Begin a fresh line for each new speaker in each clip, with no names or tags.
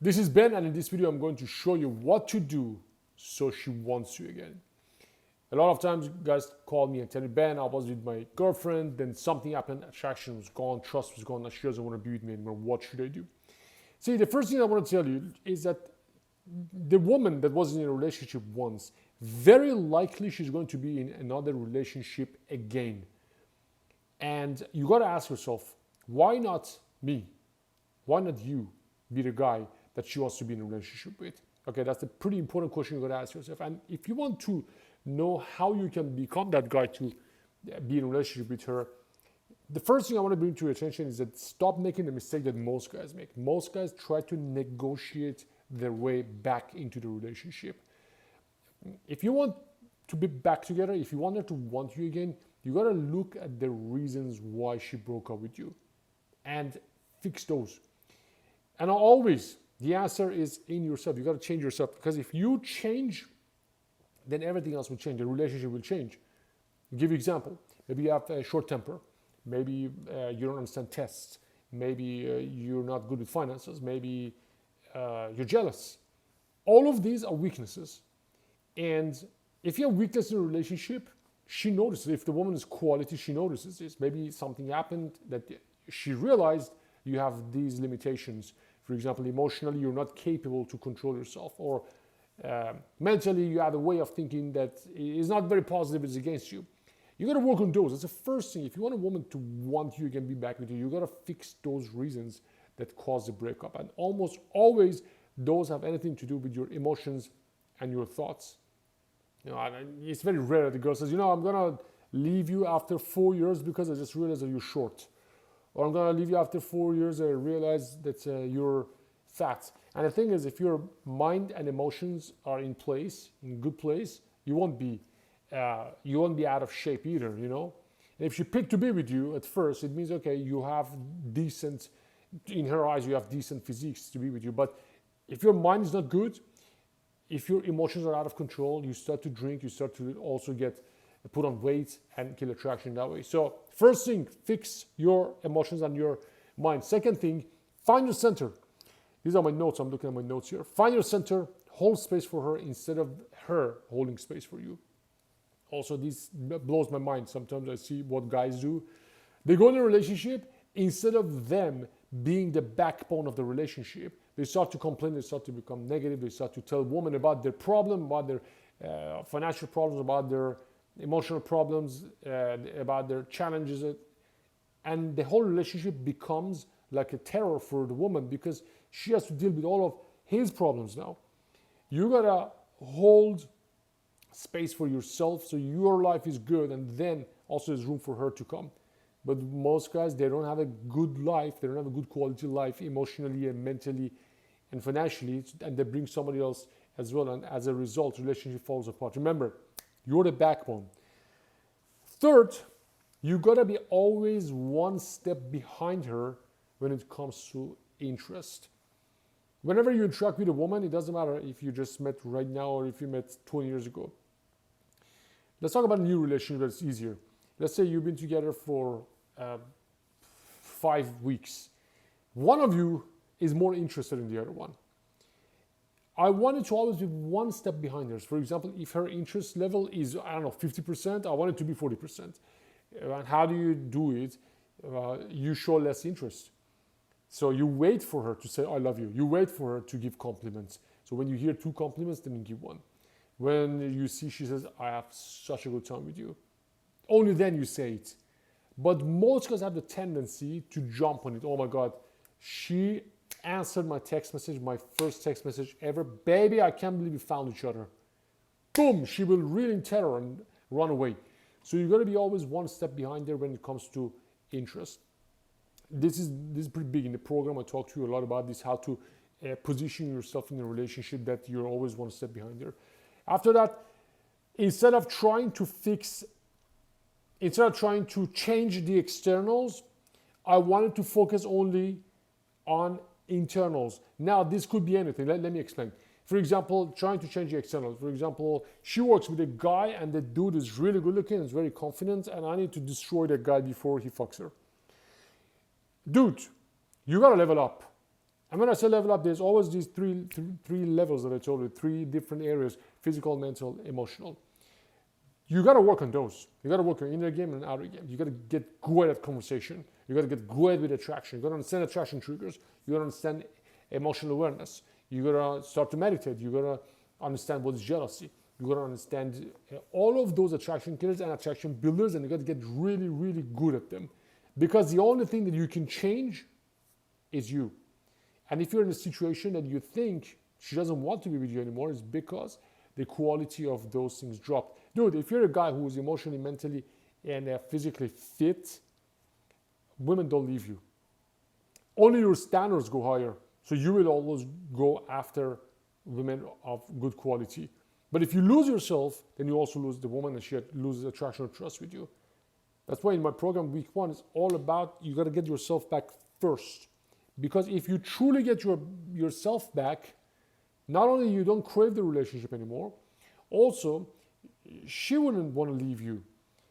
This is Ben, and in this video I'm going to show you what to do so she wants you again. A lot of times guys call me and tell me, Ben, I was with my girlfriend, then something happened, attraction was gone, trust was gone, and she doesn't want to be with me anymore. What should I do? See, the first thing I want to tell you is that the woman that was in a relationship once, very likely she's going to be in another relationship again. And you got to ask yourself, why not me? Why not you be the guy that she wants to be in a relationship with? Okay, that's a pretty important question you got to ask yourself. And if you want to know how you can become that guy to be in a relationship with her, the first thing I want to bring to your attention is that stop making the mistake that most guys make. Most guys try to negotiate their way back into the relationship. If you want to be back together, if you want her to want you again, you got to look at the reasons why she broke up with you and fix those. And always, the answer is in yourself. You got to change yourself, because if you change, then everything else will change. The relationship will change. I'll give you an example. Maybe you have a short temper. Maybe you don't understand tests. Maybe you're not good with finances. Maybe you're jealous. All of these are weaknesses. And if you have weakness in a relationship, she notices. If the woman is quality, she notices this. Maybe something happened that she realized you have these limitations. For example, emotionally, you're not capable to control yourself, or mentally, you have a way of thinking that is not very positive, it's against you. You got to work on those. That's the first thing. If you want a woman to want you again, be back with you, you got to fix those reasons that cause the breakup. And almost always, those have anything to do with your emotions and your thoughts. You know, it's very rare that the girl says, I'm gonna leave you after 4 years because I just realized that you're short. Or I'm gonna leave you after 4 years, I realize that you're fat. And the thing is, if your mind and emotions are in place, in good place, you won't be out of shape either, And if she picked to be with you at first, it means, okay, you have decent, in her eyes, you have decent physiques to be with you. But if your mind is not good, if your emotions are out of control, you start to drink, you start to also get put on weight and kill attraction that way. So first thing, fix your emotions and your mind. Second thing, find your center. These are my notes. I'm looking at my notes here. Find your center, hold space for her instead of her holding space for you. Also, this blows my mind. Sometimes I see what guys do. They go in a relationship, instead of them being the backbone of the relationship, they start to complain, they start to become negative, they start to tell women about their problem, about their financial problems, about their emotional problems, about their challenges. And the whole relationship becomes like a terror for the woman, because she has to deal with all of his problems now. You gotta hold space for yourself so your life is good, and then also there's room for her to come. But most guys, they don't have a good life, they don't have a good quality life emotionally and mentally and financially, and they bring somebody else as well, and as a result, relationship falls apart. Remember, you're the backbone. Third, you gotta be always one step behind her when it comes to interest. Whenever you interact with a woman, it doesn't matter if you just met right now or if you met 20 years ago. Let's talk about a new relationship that's easier. Let's say you've been together for 5 weeks. One of you is more interested in the other one. I want it to always be one step behind her. For example, if her interest level is, 50%, I want it to be 40%. And how do you do it? You show less interest. So you wait for her to say, I love you. You wait for her to give compliments. So when you hear 2 compliments, then you give 1. When you see she says, I have such a good time with you, only then you say it. But most guys have the tendency to jump on it. Oh my God, she answered my text message, my first text message ever. Baby, I can't believe we found each other. Boom, she will reel in terror and run away. So you got to be always one step behind her when it comes to interest. This is pretty big in the program. I talk to you a lot about this, how to position yourself in a relationship that you're always one step behind her. After that, instead of trying to change the externals, I wanted to focus only on internals. Now, this could be anything. Let me explain. For example, trying to change the externals. For example, she works with a guy and the dude is really good looking, is very confident, and I need to destroy that guy before he fucks her. Dude, you gotta level up. And when I say level up, there's always these three levels that I told you, three different areas: physical, mental, emotional. You got to work on those. You got to work on inner game and outer game. You got to get good at conversation. You got to get good with attraction. You got to understand attraction triggers. You got to understand emotional awareness. You got to start to meditate. You got to understand what is jealousy. You got to understand all of those attraction killers and attraction builders, and you got to get really, really good at them. Because the only thing that you can change is you. And if you're in a situation that you think she doesn't want to be with you anymore, it's because the quality of those things dropped. Dude, if you're a guy who is emotionally, mentally, and physically fit, women don't leave you. Only your standards go higher. So you will always go after women of good quality. But if you lose yourself, then you also lose the woman, and she loses attraction or trust with you. That's why in my program, week 1, is all about you got to get yourself back first. Because if you truly get yourself back, not only you don't crave the relationship anymore, also she wouldn't want to leave you.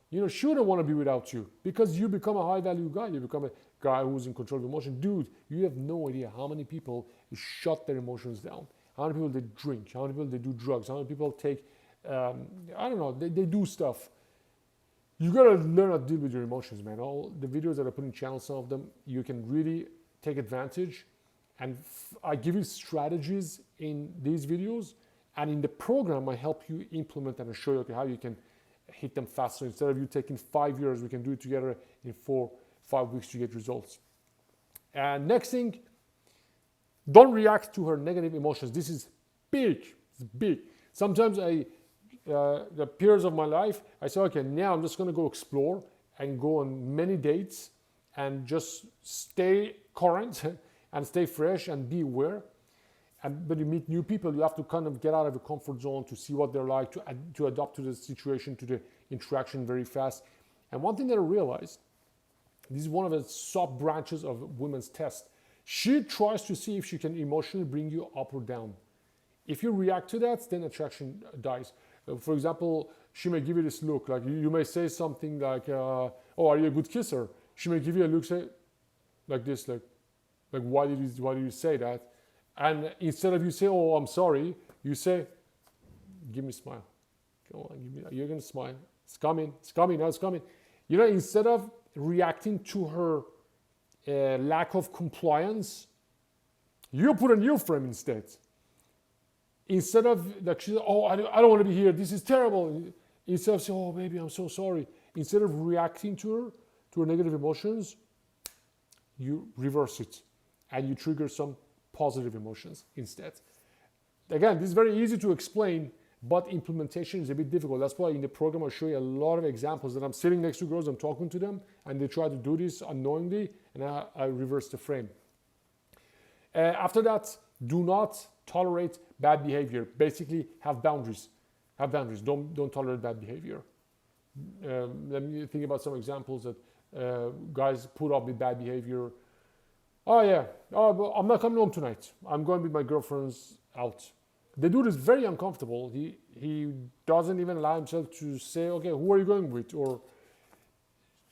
You know, she wouldn't want to be without you because you become a high value guy. You become a guy who's in control of emotion. Dude, you have no idea how many people shut their emotions down. How many people they drink, how many people they do drugs, how many people take, I don't know, they do stuff. You gotta learn how to deal with your emotions, man. All the videos that I put in channel, some of them, you can really take advantage. And I give you strategies in these videos. And in the program, I help you implement and I show you how you can hit them faster. Instead of you taking 5 years, we can do it together in 4-5 weeks to get results. And next thing, don't react to her negative emotions. This is big. It's big. Sometimes the periods of my life, I say, okay, now I'm just going to go explore and go on many dates and just stay current and stay fresh and be aware. And when you meet new people, you have to kind of get out of your comfort zone to see what they're like, to adapt to the situation, to the interaction very fast. And one thing that I realized, this is one of the sub branches of women's test. She tries to see if she can emotionally bring you up or down. If you react to that, then attraction dies. For example, she may give you this look, like you may say something like, oh, are you a good kisser? She may give you a look, say, like this, like why did you say that? And instead of you say, oh, I'm sorry, you say, give me a smile. Come on, you're going to smile. It's coming, now it's coming. You know, instead of reacting to her lack of compliance, you put a new frame instead. Instead of like she said, oh, I don't want to be here, this is terrible. Instead of saying, oh baby, I'm so sorry. Instead of reacting to her negative emotions, you reverse it and you trigger some positive emotions instead. Again, this is very easy to explain, but implementation is a bit difficult. That's why in the program I show you a lot of examples that I'm sitting next to girls, I'm talking to them, and they try to do this unknowingly, and I reverse the frame. After that, do not tolerate bad behavior. Basically, have boundaries. Have boundaries. Don't tolerate bad behavior. Let me think about some examples that guys put up with bad behavior. Oh yeah, oh, I'm not coming home tonight. I'm going with my girlfriends out. The dude is very uncomfortable. He doesn't even allow himself to say, okay, who are you going with? Or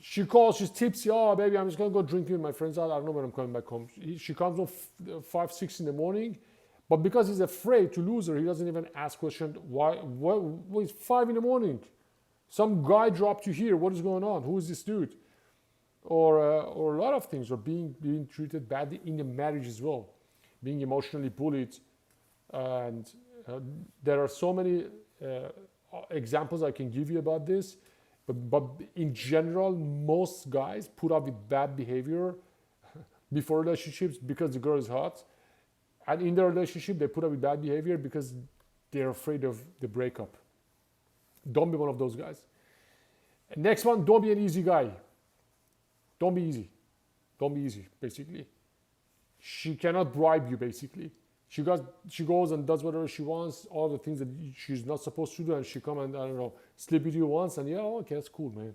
she calls, she's tipsy. Oh, baby, I'm just going to go drinking with my friends out. I don't know when I'm coming back home. She comes home 5, 6 in the morning. But because he's afraid to lose her, he doesn't even ask questions. Why it's 5 in the morning. Some guy dropped you here. What is going on? Who is this dude? Or a lot of things, or being treated badly in the marriage as well. Being emotionally bullied. And there are so many examples I can give you about this. But in general, most guys put up with bad behavior before relationships because the girl is hot. And in their relationship, they put up with bad behavior because they're afraid of the breakup. Don't be one of those guys. Next one, don't be an easy guy. Don't be easy. Don't be easy, basically. She cannot bribe you, basically. She goes and does whatever she wants, all the things that she's not supposed to do, and she come and, I don't know, sleep with you once, and yeah, okay, that's cool, man.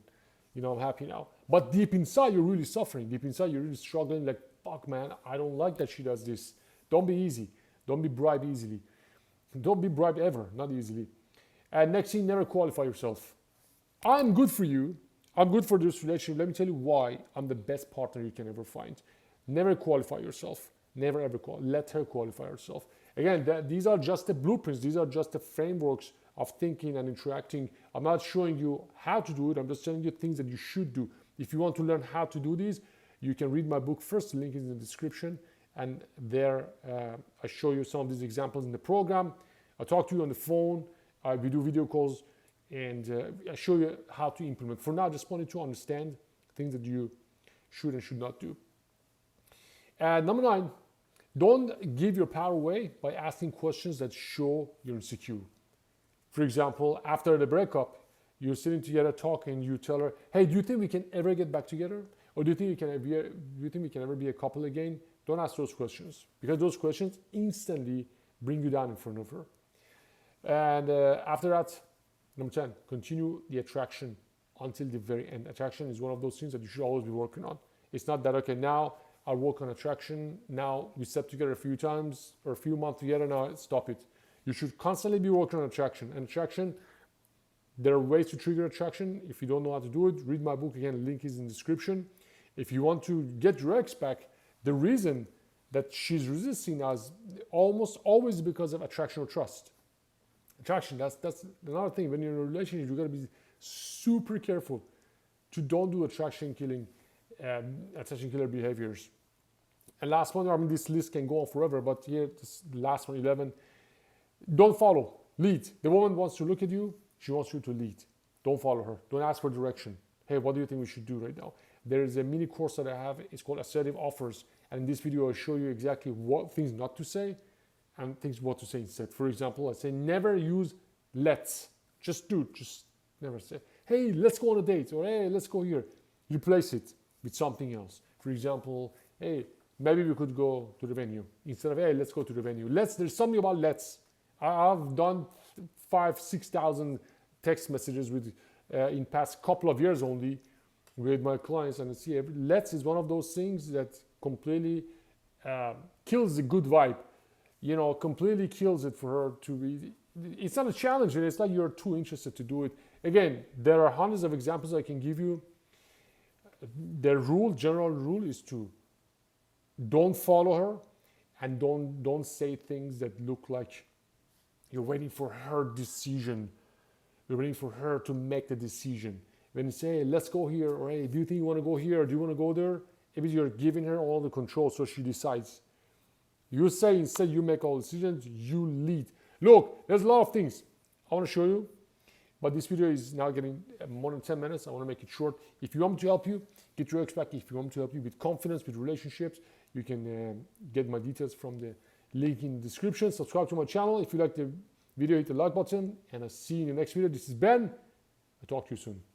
You know, I'm happy now. But deep inside, you're really suffering. Deep inside, you're really struggling, like, fuck, man, I don't like that she does this. Don't be easy. Don't be bribed easily. Don't be bribed ever, not easily. And next thing, never qualify yourself. I'm good for you. I'm good for this relationship. Let me tell you why I'm the best partner you can ever find. Never qualify yourself. Never ever let her qualify herself. Again, these are just the blueprints. These are just the frameworks of thinking and interacting. I'm not showing you how to do it. I'm just telling you things that you should do. If you want to learn how to do these, you can read my book first. The link is in the description. And there I show you some of these examples in the program. I talk to you on the phone. We do video calls. And I show you how to implement. For now, I just wanted to understand things that you should and should not do. Number 9, don't give your power away by asking questions that show you're insecure. For example, after the breakup, you're sitting together talking, and you tell her, hey, do you think we can ever get back together? Or do you think we can ever be a couple again? Don't ask those questions, because those questions instantly bring you down in front of her. And after that, number 10, continue the attraction until the very end. Attraction is one of those things that you should always be working on. It's not that, okay, now I'll work on attraction. Now we slept together a few times or a few months together. Now stop it. You should constantly be working on attraction. And attraction, there are ways to trigger attraction. If you don't know how to do it, read my book. Again, link is in the description. If you want to get your ex back, the reason that she's resisting us almost always because of attraction or trust. Attraction, that's another thing. When you're in a relationship, you got to be super careful to don't do attraction killer behaviors. And last one, I mean, this list can go on forever, but here, this last one, 11, don't follow, lead. The woman wants to look at you, she wants you to lead. Don't follow her. Don't ask for direction. Hey, what do you think we should do right now? There is a mini course that I have. It's called Assertive Offers. And in this video, I'll show you exactly what things not to say and things what to say instead. For example, I say never use let's. Just do it. Just never say, hey, let's go on a date, or hey, let's go here. Replace it with something else. For example, hey, maybe we could go to the venue. Instead of, hey, let's go to the venue. There's something about let's. I've done 5,000-6,000 text messages with in past couple of years only with my clients, and I see let's is one of those things that completely kills the good vibe. You know, completely kills it for her to be. It's not a challenge, and it's like you're too interested to do it. Again, there are hundreds of examples I can give you. The general rule is to don't follow her, and don't say things that look like you're waiting for her decision. You're waiting for her to make the decision. When you say, hey, let's go here, or hey, do you think you want to go here, or do you want to go there? Maybe you're giving her all the control so she decides. You say instead you make all the decisions, you lead. Look, there's a lot of things I want to show you, but this video is now getting more than 10 minutes. I want to make it short. If you want me to help you, get your ex back. If you want me to help you with confidence, with relationships, you can get my details from the link in the description. Subscribe to my channel. If you like the video, hit the like button, and I'll see you in the next video. This is Ben. I'll talk to you soon.